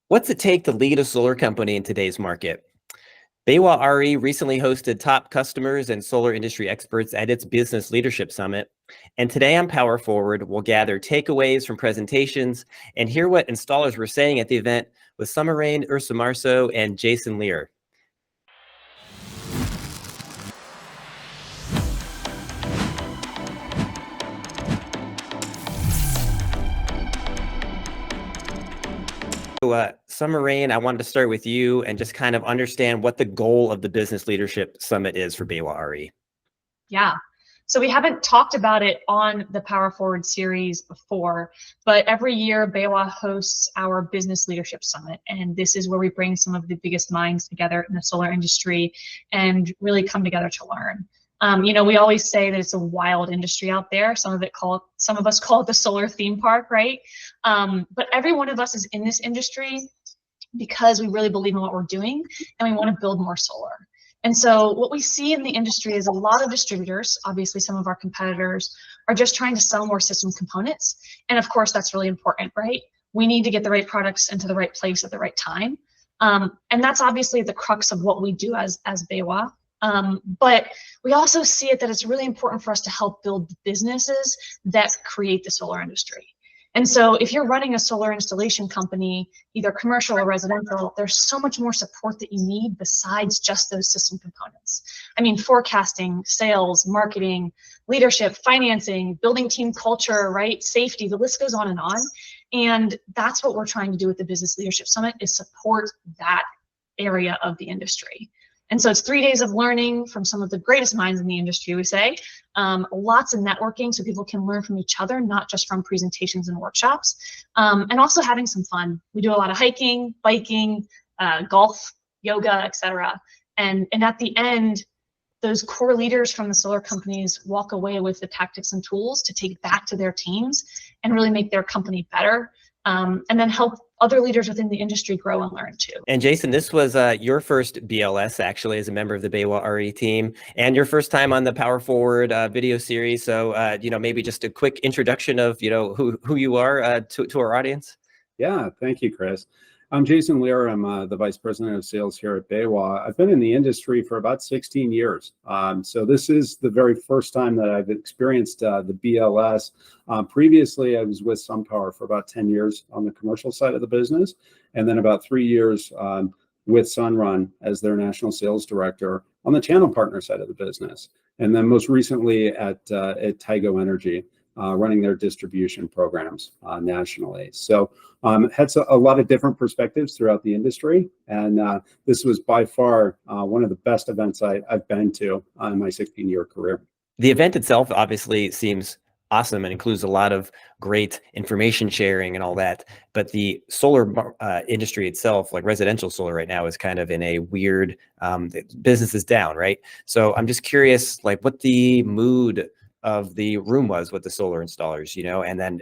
What's it take to lead a solar company in today's market? BayWa RE recently hosted top customers and solar industry experts at its Business Leadership Summit. And today on Power Forward, we'll gather takeaways from presentations and hear what installers were saying at the event with Sumerain, Ursomarso, and Jason Liehr. Sumerain, I wanted to start with you and just kind of understand what the goal of the Business Leadership Summit is for BayWa RE. Yeah. So we haven't talked about it on the Power Forward series before, but every year BayWa hosts our Business Leadership Summit. And this is where we bring some of the biggest minds together in the solar industry and really come together to learn. We always say that it's a wild industry out there. Some of us call it the solar theme park, right? But every one of us is in this industry because we really believe in what we're doing and we want to build more solar. And so what we see in the industry is a lot of distributors, obviously some of our competitors, are just trying to sell more system components. And of course, that's really important, right? We need to get the right products into the right place at the right time. And that's obviously the crux of what we do as BayWa. But we also see it that it's really important for us to help build businesses that create the solar industry. And so if you're running a solar installation company, either commercial or residential, there's so much more support that you need besides just those system components. I mean, forecasting, sales, marketing, leadership, financing, building team culture, right? Safety, the list goes on. And that's what we're trying to do with the Business Leadership Summit, is support that area of the industry. And so it's 3 days of learning from some of the greatest minds in the industry, we say. Lots of networking so people can learn from each other, not just from presentations and workshops. And also having some fun. We do a lot of hiking, biking, golf, yoga, etc. And at the end, those core leaders from the solar companies walk away with the tactics and tools to take back to their teams and really make their company better. And then help other leaders within the industry grow and learn too. And Jason, this was your first BLS actually as a member of the BayWa RE team, and your first time on the Power Forward video series. So, maybe just a quick introduction of, who you are to our audience. Yeah, thank you, Chris. I'm Jason Liehr. I'm the Vice President of Sales here at BayWa. I've been in the industry for about 16 years. So this is the very first time that I've experienced the BLS. Previously, I was with SunPower for about 10 years on the commercial side of the business, and then about 3 years with Sunrun as their national sales director on the channel partner side of the business. And then most recently at Tigo Energy, running their distribution programs nationally. So had a lot of different perspectives throughout the industry. And this was by far one of the best events I've been to in my 16-year career. The event itself obviously seems awesome and includes a lot of great information sharing and all that. But the solar industry itself, like residential solar right now, is kind of in a weird, business is down, right? So I'm just curious, like what the mood of the room was with the solar installers, and then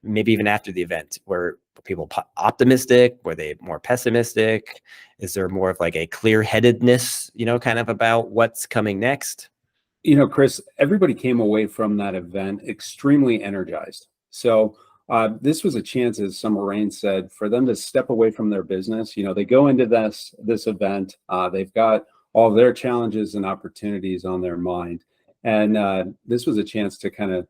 maybe even after the event, were people optimistic? Were they more pessimistic? Is there more of like a clear-headedness, kind of about what's coming next? Chris, everybody came away from that event extremely energized. So this was a chance, as Sumerain said, for them to step away from their business. They go into this event, they've got all their challenges and opportunities on their mind. And this was a chance to kind of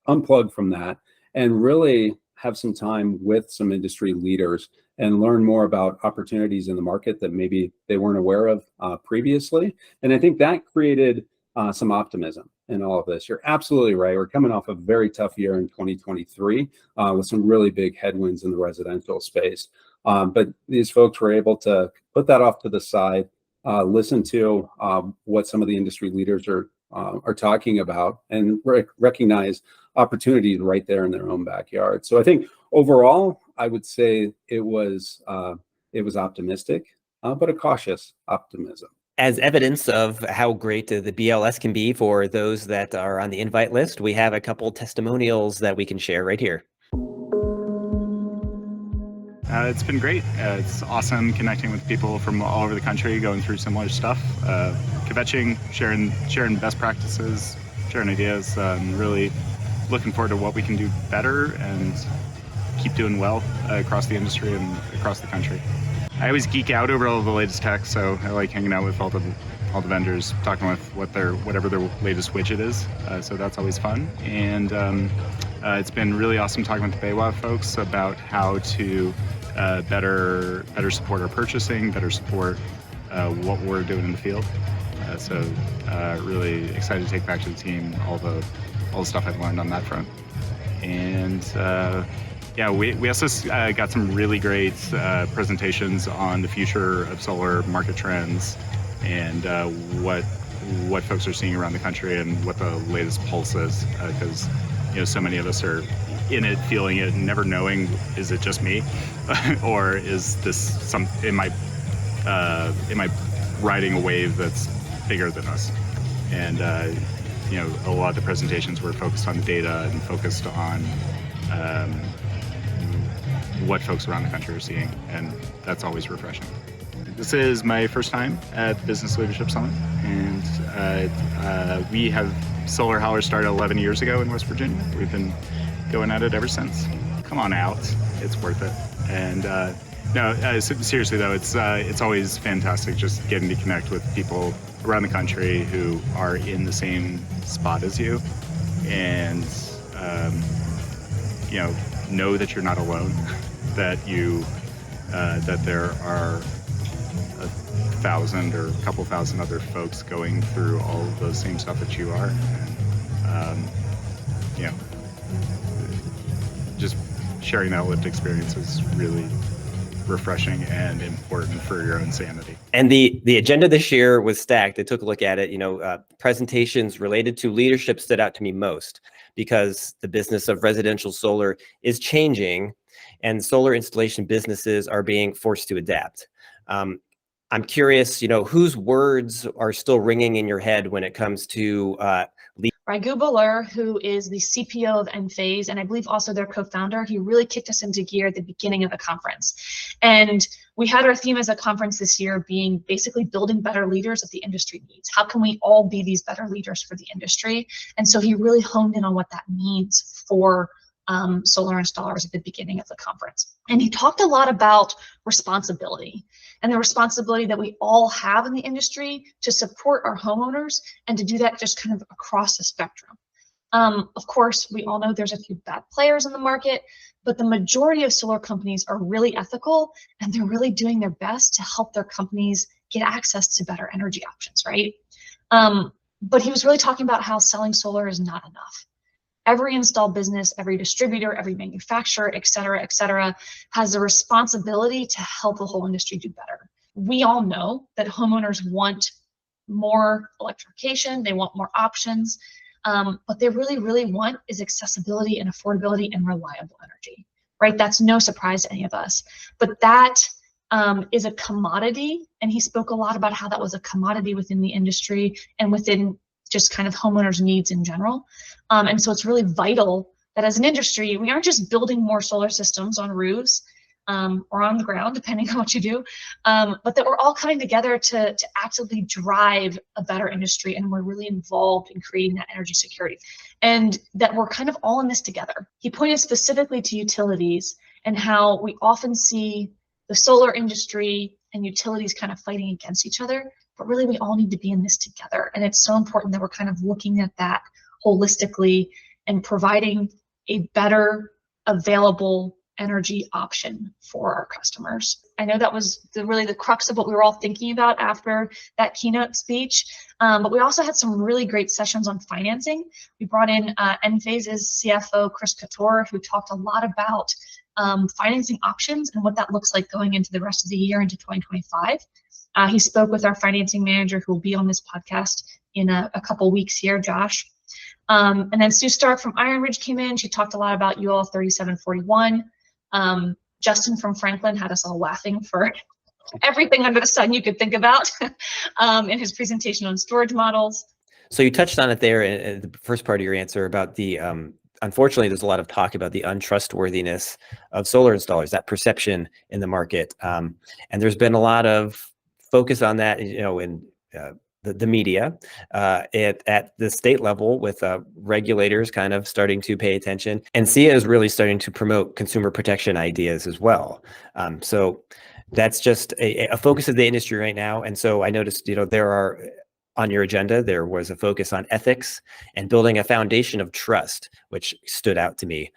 unplug from that and really have some time with some industry leaders and learn more about opportunities in the market that maybe they weren't aware of previously. And I think that created some optimism in all of this. You're absolutely right. We're coming off a very tough year in 2023 with some really big headwinds in the residential space. But these folks were able to put that off to the side, listen to what some of the industry leaders are talking about, and recognize opportunities right there in their own backyard. So I think overall, I would say it was optimistic, but a cautious optimism. As evidence of how great the BLS can be for those that are on the invite list, we have a couple testimonials that we can share right here. It's been great. It's awesome connecting with people from all over the country going through similar stuff, kvetching, sharing best practices, sharing ideas, really looking forward to what we can do better and keep doing well across the industry and across the country. I always geek out over all the latest tech, so I like hanging out with all the vendors, talking with whatever their latest widget is. So that's always fun. And it's been really awesome talking with the BayWa folks about how to better support our purchasing, better support what we're doing in the field. So really excited to take back to the team all the stuff I've learned on that front. And yeah, we also got some really great presentations on the future of solar market trends and what folks are seeing around the country and what the latest pulse is, because so many of us are in it, feeling it, and never knowing, is it just me, or is this am I riding a wave that's bigger than us? And a lot of the presentations were focused on the data and focused on what folks around the country are seeing, and that's always refreshing. This is my first time at the Business Leadership Summit, and we have Solar Howler started 11 years ago in West Virginia. We've been going at it ever since. Come on out, it's worth it. And seriously though, it's always fantastic just getting to connect with people around the country who are in the same spot as you, and know that you're not alone, that there are 1,000 or a couple thousand other folks going through all of the same stuff that you are. And, just sharing that lived experience is really refreshing and important for your own sanity. And the agenda this year was stacked. I took a look at it. Presentations related to leadership stood out to me most, because the business of residential solar is changing and solar installation businesses are being forced to adapt. I'm curious, whose words are still ringing in your head when it comes to Liehr, who is the CPO of Enphase, and I believe also their co-founder. He really kicked us into gear at the beginning of the conference. And we had our theme as a conference this year being basically building better leaders that the industry needs. How can we all be these better leaders for the industry? And so he really honed in on what that means for solar installers at the beginning of the conference. And he talked a lot about responsibility and the responsibility that we all have in the industry to support our homeowners and to do that just kind of across the spectrum. Of course, we all know there's a few bad players in the market, but the majority of solar companies are really ethical and they're really doing their best to help their companies get access to better energy options, right? But he was really talking about how selling solar is not enough. Every install business, every distributor, every manufacturer, et cetera, has a responsibility to help the whole industry do better. We all know that homeowners want more electrification, they want more options. What they really, really want is accessibility and affordability and reliable energy, right? That's no surprise to any of us. But that is a commodity, and he spoke a lot about how that was a commodity within the industry and within just kind of homeowners' needs in general. And so it's really vital that as an industry, we aren't just building more solar systems on roofs or on the ground, depending on what you do, but that we're all coming together to actively drive a better industry, and we're really involved in creating that energy security, and that we're kind of all in this together. He pointed specifically to utilities and how we often see the solar industry and utilities kind of fighting against each other, but really we all need to be in this together. And it's so important that we're kind of looking at that holistically and providing a better available energy option for our customers. I know that was really the crux of what we were all thinking about after that keynote speech, but we also had some really great sessions on financing. We brought in Enphase's CFO, Chris Couture, who talked a lot about financing options and what that looks like going into the rest of the year into 2025. He spoke with our financing manager, who will be on this podcast in a couple weeks here, Josh. And then Sue Stark from Iron Ridge came in. She talked a lot about UL 3741. Justin from Franklin had us all laughing for everything under the sun you could think about in his presentation on storage models. So you touched on it there in the first part of your answer about the, unfortunately, there's a lot of talk about the untrustworthiness of solar installers, that perception in the market. And there's been a lot of focus on that, in the media, at the state level with regulators kind of starting to pay attention, and SEIA is really starting to promote consumer protection ideas as well. So that's just a focus of the industry right now. And so I noticed, there are, on your agenda, there was a focus on ethics and building a foundation of trust, which stood out to me.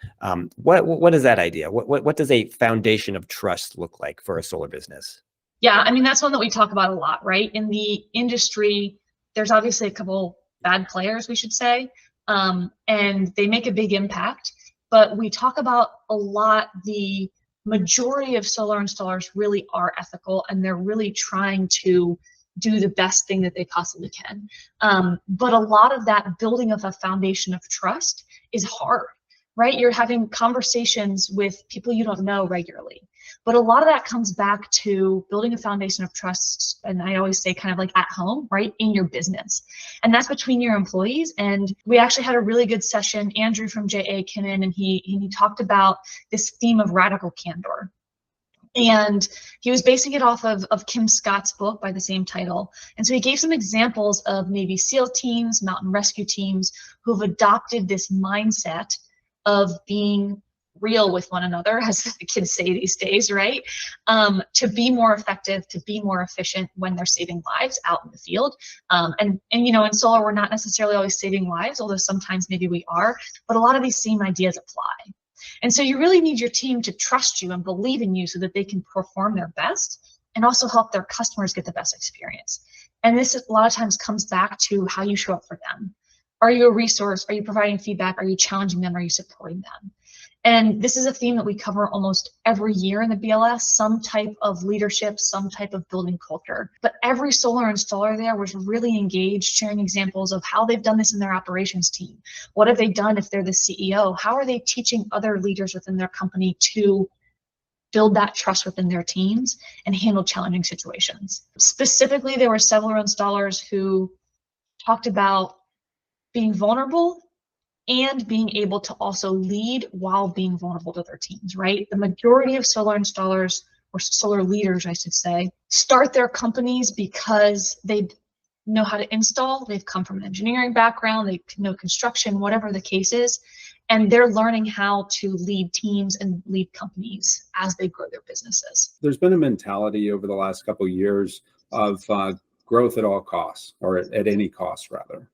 What is that idea? What does a foundation of trust look like for a solar business? Yeah, I mean, that's one that we talk about a lot, right? In the industry, there's obviously a couple bad players, we should say, and they make a big impact. But we talk about a lot, the majority of solar installers really are ethical, and they're really trying to do the best thing that they possibly can. But a lot of that building of a foundation of trust is hard, right? You're having conversations with people you don't know regularly. But a lot of that comes back to building a foundation of trust, and I always say kind of like at home, right, in your business. And that's between your employees. And we actually had a really good session. Andrew from JA came in, and he talked about this theme of radical candor. And he was basing it off of Kim Scott's book by the same title. And so he gave some examples of Navy SEAL teams, mountain rescue teams, who have adopted this mindset of being real with one another, as the kids say these days, right? To be more effective, to be more efficient when they're saving lives out in the field. And in solar, we're not necessarily always saving lives, although sometimes maybe we are, but a lot of these same ideas apply. And so you really need your team to trust you and believe in you so that they can perform their best and also help their customers get the best experience. And this a lot of times comes back to how you show up for them. Are you a resource? Are you providing feedback? Are you challenging them? Are you supporting them? And this is a theme that we cover almost every year in the BLS, some type of leadership, some type of building culture. But every solar installer there was really engaged, sharing examples of how they've done this in their operations team. What have they done if they're the CEO? How are they teaching other leaders within their company to build that trust within their teams and handle challenging situations? Specifically, there were several installers who talked about being vulnerable and being able to also lead while being vulnerable to their teams, right? The majority of solar installers, or solar leaders, I should say, start their companies because they know how to install. They've come from an engineering background, they know construction, whatever the case is, and they're learning how to lead teams and lead companies as they grow their businesses. There's been a mentality over the last couple of years of growth at all costs, or at any cost, rather.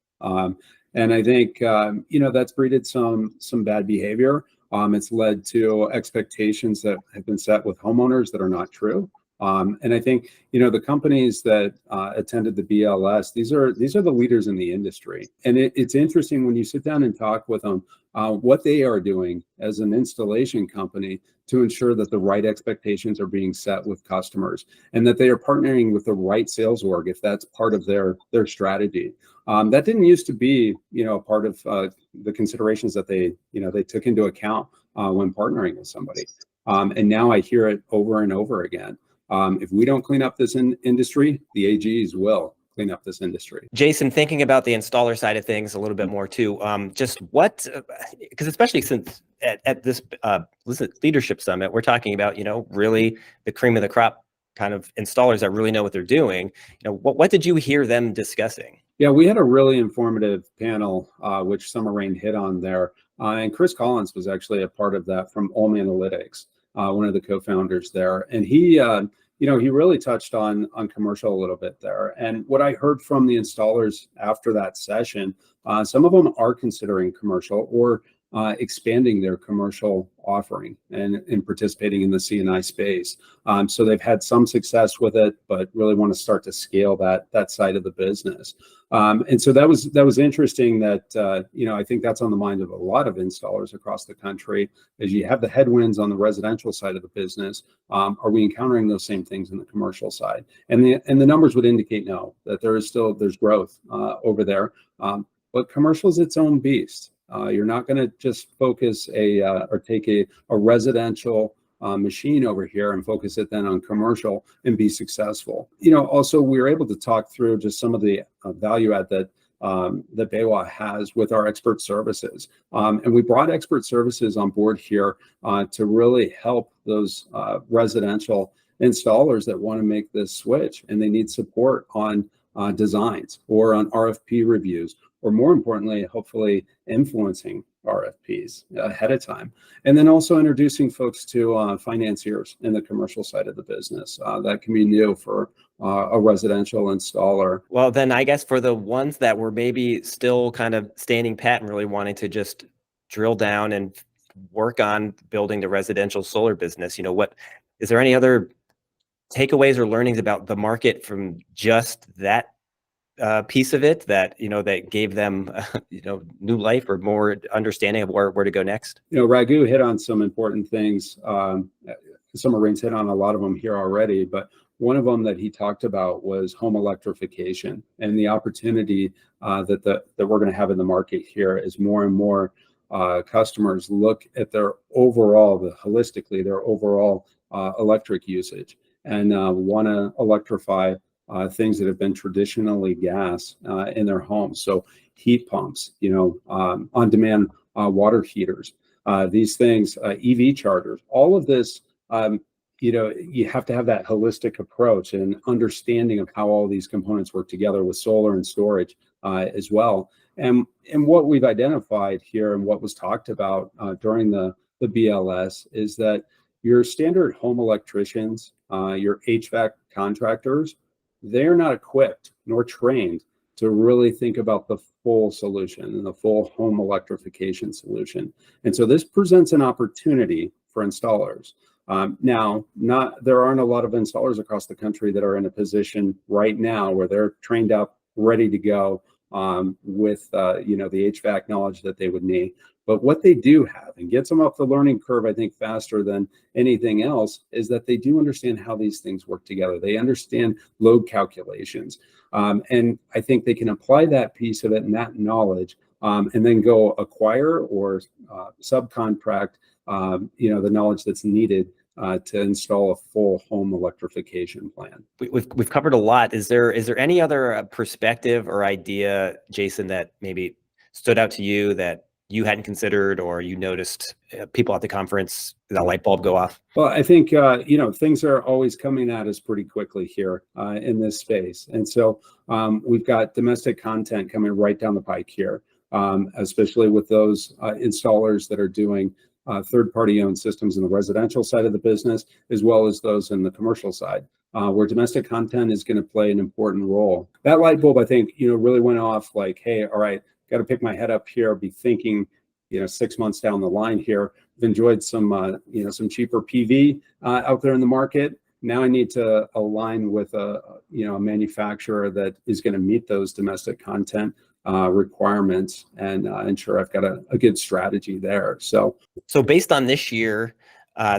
And I think, that's breeded some bad behavior. It's led to expectations that have been set with homeowners that are not true. And I think, the companies that attended the BLS, these are the leaders in the industry. And it's interesting when you sit down and talk with them, what they are doing as an installation company to ensure that the right expectations are being set with customers, and that they are partnering with the right sales org if that's part of their strategy. That didn't used to be, part of the considerations that they took into account when partnering with somebody. And now I hear it over and over again. If we don't clean up this industry, the AGs will clean up this industry. Jason, thinking about the installer side of things a little bit more too, just what, because especially since at this leadership summit, we're talking about, really the cream of the crop kind of installers that really know what they're doing. What did you hear them discussing? Yeah, we had a really informative panel, which Summer Rain hit on there. And Chris Collins was actually a part of that from Olm Analytics, one of the co-founders there. And he really touched on commercial a little bit there. And what I heard from the installers after that session, some of them are considering commercial or expanding their commercial offering and participating in the C&I space. So they've had some success with it, but really want to start to scale that side of the business. And so that was interesting that, I think that's on the mind of a lot of installers across the country. As you have the headwinds on the residential side of the business, are we encountering those same things in the commercial side? And the numbers would indicate no, that there's growth over there. But commercial is its own beast. You're not going to just focus or take a residential machine over here and focus it then on commercial and be successful. Also we were able to talk through just some of the value add that BayWa has with our expert services. And we brought expert services on board here to really help those residential installers that want to make this switch, and they need support on designs or on RFP reviews, or more importantly, hopefully influencing RFPs ahead of time. And then also introducing folks to financiers in the commercial side of the business. That can be new for a residential installer. Well, then I guess for the ones that were maybe still kind of standing pat and really wanting to just drill down and work on building the residential solar business, what is there any other takeaways or learnings about the market from just that piece of it that that gave them new life or more understanding of where to go next? Raghu hit on some important things. Summer Rain's hit on a lot of them here already, but one of them that he talked about was home electrification and the opportunity that we're going to have in the market here as more and more customers look at their overall electric usage and want to electrify things that have been traditionally gas in their homes. So heat pumps, on-demand water heaters, these things, EV chargers, all of this, you have to have that holistic approach and understanding of how all these components work together with solar and storage as well. And what we've identified here and what was talked about during the BLS is that your standard home electricians, your HVAC contractors, they're not equipped nor trained to really think about the full solution and the full home electrification solution. And so this presents an opportunity for installers. Now, there aren't a lot of installers across the country that are in a position right now where they're trained up, ready to go with the HVAC knowledge that they would need. But what they do have, and gets them up the learning curve, I think, faster than anything else, is that they do understand how these things work together. They understand load calculations. And I think they can apply that piece of it and that knowledge and then go acquire or subcontract, the knowledge that's needed to install a full home electrification plan. We've covered a lot. Is there any other perspective or idea, Jason, that maybe stood out to you that you hadn't considered, or you noticed people at the conference, that light bulb go off? Well, I think, things are always coming at us pretty quickly here in this space. And so we've got domestic content coming right down the pike here, especially with those installers that are doing third-party owned systems in the residential side of the business, as well as those in the commercial side, where domestic content is going to play an important role. That light bulb, I think, really went off like, hey, all right, got to pick my head up here, be thinking, 6 months down the line here. I've enjoyed some cheaper PV out there in the market. Now I need to align with a manufacturer that is going to meet those domestic content requirements and ensure I've got a good strategy there. So based on this year,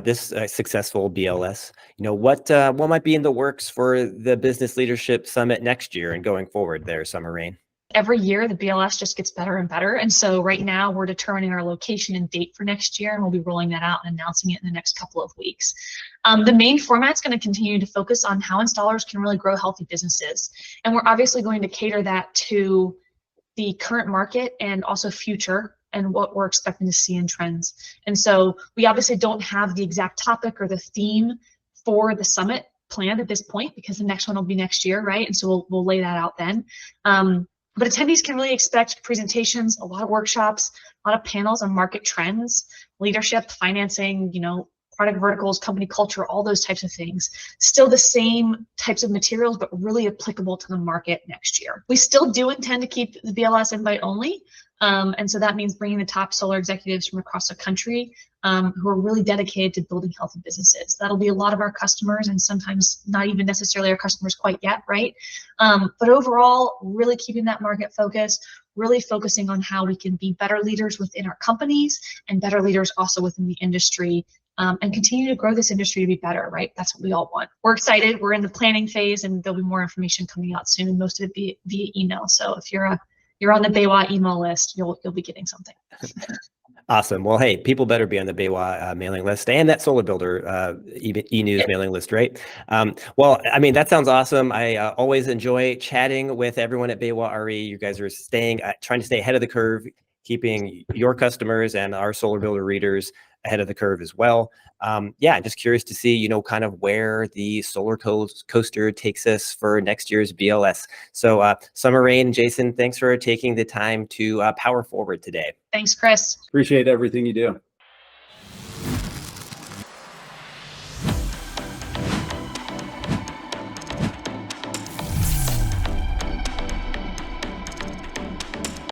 this successful BLS, what might be in the works for the Business Leadership Summit next year and going forward there, Summer Rain? Every year, the BLS just gets better and better. And so right now we're determining our location and date for next year, and we'll be rolling that out and announcing it in the next couple of weeks. The main format's going to continue to focus on how installers can really grow healthy businesses. And we're obviously going to cater that to the current market and also future and what we're expecting to see in trends. And so we obviously don't have the exact topic or the theme for the summit planned at this point, because the next one will be next year, right? And so we'll lay that out then. But attendees can really expect presentations, a lot of workshops, a lot of panels on market trends, leadership, financing, product verticals, company culture, all those types of things. Still the same types of materials, but really applicable to the market next year. We still do intend to keep the BLS invite only. And so that means bringing the top solar executives from across the country who are really dedicated to building healthy businesses. That'll be a lot of our customers, and sometimes not even necessarily our customers quite yet, right? But overall, really keeping that market focus, really focusing on how we can be better leaders within our companies and better leaders also within the industry, and continue to grow this industry to be better, right? That's what we all want. We're excited. We're in the planning phase, and there'll be more information coming out soon, most of it via email. So if you're on the BayWa email list, you'll be getting something. Awesome. Well, hey, people better be on the BayWa mailing list and that Solar Builder e-news mailing list, right? Well, I mean, that sounds awesome. I always enjoy chatting with everyone at BayWa RE. You guys are trying to stay ahead of the curve, keeping your customers and our Solar Builder readers ahead of the curve as well. Yeah, just curious to see, kind of where the solar coaster takes us for next year's BLS. So Summer Rain, Jason, thanks for taking the time to power forward today. Thanks, Chris. Appreciate everything you do.